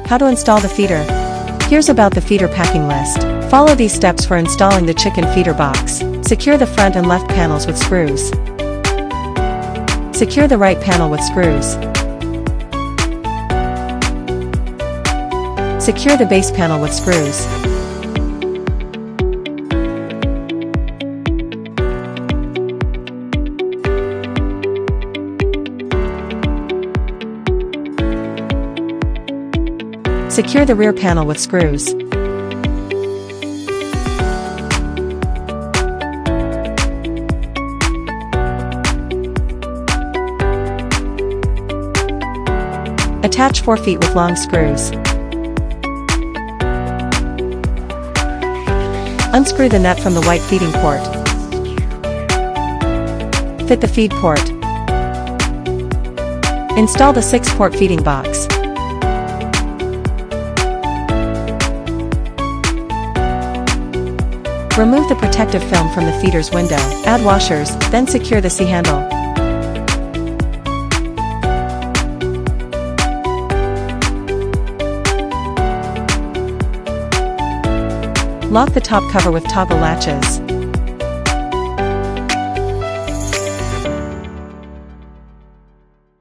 How to install the feeder. Here's about the feeder packing list. Follow these steps for installing the chicken feeder box. Secure the front and left panels with screws. Secure the right panel with screws. Secure the base panel with screws. Secure the rear panel with screws. Attach 4 feet with long screws. Unscrew the nut from the white feeding port. Fit the feed port. Install the 6-port feeding box. Remove the protective film from the feeder's window. Add washers, then secure the C-handle. Lock the top cover with toggle latches.